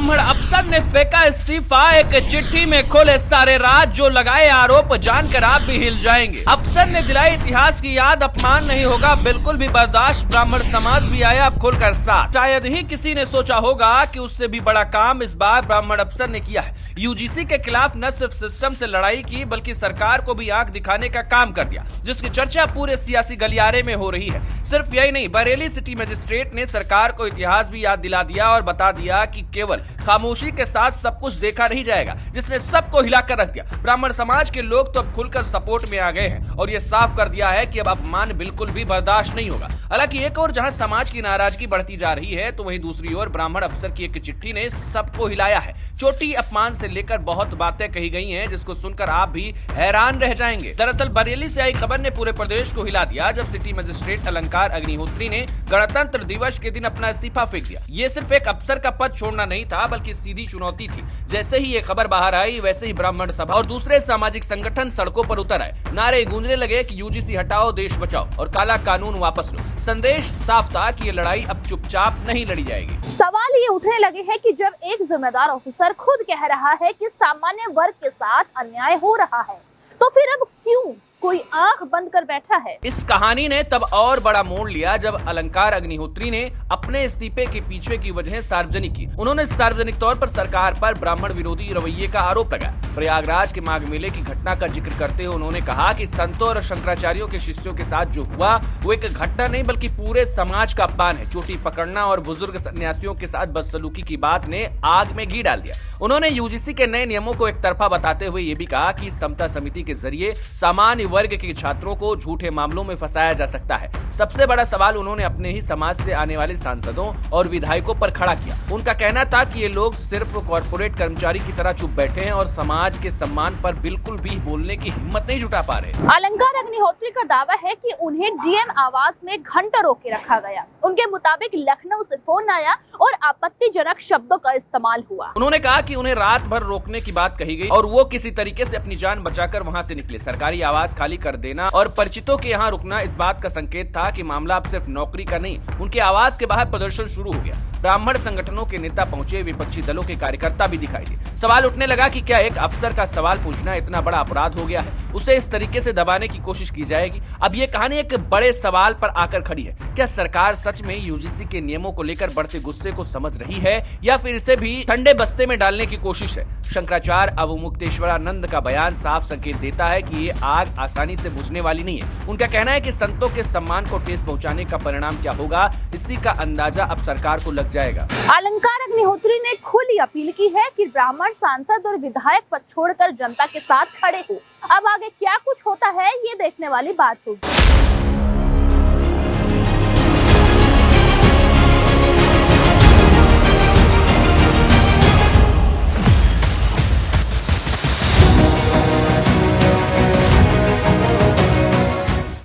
ब्राह्मण अफसर ने फेंका इस्तीफा, एक चिट्ठी में खोले सारे राज, जो लगाए आरोप जानकर आप भी हिल जाएंगे। अफसर ने दिलाई इतिहास की याद, अपमान नहीं होगा बिल्कुल भी बर्दाश्त, ब्राह्मण समाज भी आया अब खुलकर साथ। शायद ही किसी ने सोचा होगा कि उससे भी बड़ा काम इस बार ब्राह्मण अफसर ने किया है। यूजीसी के खिलाफ न सिर्फ सिस्टम से लड़ाई की बल्कि सरकार को भी आंख दिखाने का काम कर दिया, जिसकी चर्चा पूरे सियासी गलियारे में हो रही है। सिर्फ यही नहीं, बरेली सिटी मजिस्ट्रेट ने सरकार को इतिहास भी याद दिला दिया और बता दिया कि केवल खामोशी के साथ सब कुछ देखा नहीं जाएगा, जिसने सबको हिलाकर रख दिया। ब्राह्मण समाज के लोग तो अब खुलकर सपोर्ट में आ गए हैं और ये साफ कर दिया है कि अब अपमान बिल्कुल भी बर्दाश्त नहीं होगा। हालांकि एक और जहां समाज की नाराजगी बढ़ती जा रही है, तो वहीं दूसरी ओर ब्राह्मण अफसर की एक चिट्ठी ने सबको हिलाया है। चोटी अपमान से लेकर बहुत बातें कही गई हैं, जिसको सुनकर आप भी हैरान रह जाएंगे। दरअसल बरेली से आई खबर ने पूरे प्रदेश को हिला दिया, जब सिटी मजिस्ट्रेट अलंकार अग्निहोत्री ने गणतंत्र दिवस के दिन अपना इस्तीफा फेंक दिया। ये सिर्फ एक अफसर का पद छोड़ना नहीं था, बल्कि सीधी चुनौती थी। जैसे ही ये खबर बाहर आई, वैसे ही ब्राह्मण सभा और दूसरे सामाजिक संगठन सड़कों पर उतर आए। नारे गूंजने लगे कि यूजीसी हटाओ, देश बचाओ और काला कानून वापस लो। संदेश साफ था कि ये लड़ाई अब चुपचाप नहीं लड़ी जाएगी। सवाल ये उठने लगे हैं कि जब एक जिम्मेदार ऑफिसर खुद कह रहा है कि सामान्य वर्ग के साथ अन्याय हो रहा है, तो फिर अब क्यों कोई आंख बंद कर बैठा है? इस कहानी ने तब और बड़ा मोड़ लिया जब अलंकार अग्निहोत्री ने अपने इस्तीफे के पीछे की वजह सार्वजनिक की। उन्होंने सार्वजनिक तौर पर सरकार पर ब्राह्मण विरोधी रवैये का आरोप लगाया। प्रयागराज के माघ मेले की घटना का जिक्र करते हुए उन्होंने कहा कि संतों और शंकराचार्यों के शिष्यों के साथ जो हुआ वो एक घटना नहीं बल्कि पूरे समाज का अपमान है। चोटी पकड़ना और बुजुर्ग सन्यासियों के साथ बदसलूकी की बात ने आग में घी डाल दिया। उन्होंने यूजीसी के नए नियमों को एक तरफा बताते हुए ये भी कहा कि समता समिति के जरिए सामान्य वर्ग के छात्रों को झूठे मामलों में फंसाया जा सकता है। सबसे बड़ा सवाल उन्होंने अपने ही समाज से आने वाले सांसदों और विधायकों पर खड़ा किया। उनका कहना था कि ये लोग सिर्फ कॉर्पोरेट कर्मचारी की तरह चुप बैठे हैं और समाज के सम्मान पर बिल्कुल भी बोलने की हिम्मत नहीं जुटा पा रहे। अलंकार अग्निहोत्री का दावा है कि उन्हें डीएम आवास में घंटों रोक के रखा गया। उनके मुताबिक लखनऊ से फोन आया और आपत्तिजनक शब्दों का इस्तेमाल हुआ। उन्होंने कहा कि उन्हें रात भर रोकने की बात कही गई और वो किसी तरीके से अपनी जान बचाकर वहां से निकले। सरकारी आवास खाली कर देना और परिचितों के यहाँ रुकना इस बात का संकेत था कि मामला अब सिर्फ नौकरी का नहीं। उनके आवास के बाहर प्रदर्शन शुरू हो गया। ब्राह्मण संगठनों के नेता पहुंचे, विपक्षी दलों के कार्यकर्ता भी दिखाई दिए। सवाल उठने लगा कि क्या एक अफसर का सवाल पूछना इतना बड़ा अपराध हो गया है? उसे इस तरीके से दबाने की कोशिश की जाएगी। अब ये कहानी एक बड़े सवाल पर आकर खड़ी है। क्या सरकार सच में यूजीसी के नियमों को लेकर बढ़ते गुस्से को समझ रही है या फिर इसे भी ठंडे बस्ते में डालने की कोशिश है? शंकराचार्य अवमुक्तेश्वरानंद का बयान साफ संकेत देता है कि ये आग आसानी से बुझने वाली नहीं है। उनका कहना है कि संतों के सम्मान को ठेस पहुंचाने का परिणाम क्या होगा, इसी का अंदाजा अब सरकार को लग जाएगा। अलंकार अग्निहोत्री ने खुली अपील की है कि ब्राह्मण सांसद और विधायक पद छोड़कर जनता के साथ खड़े हो। अब आगे क्या कुछ होता है, ये देखने वाली बात होगी।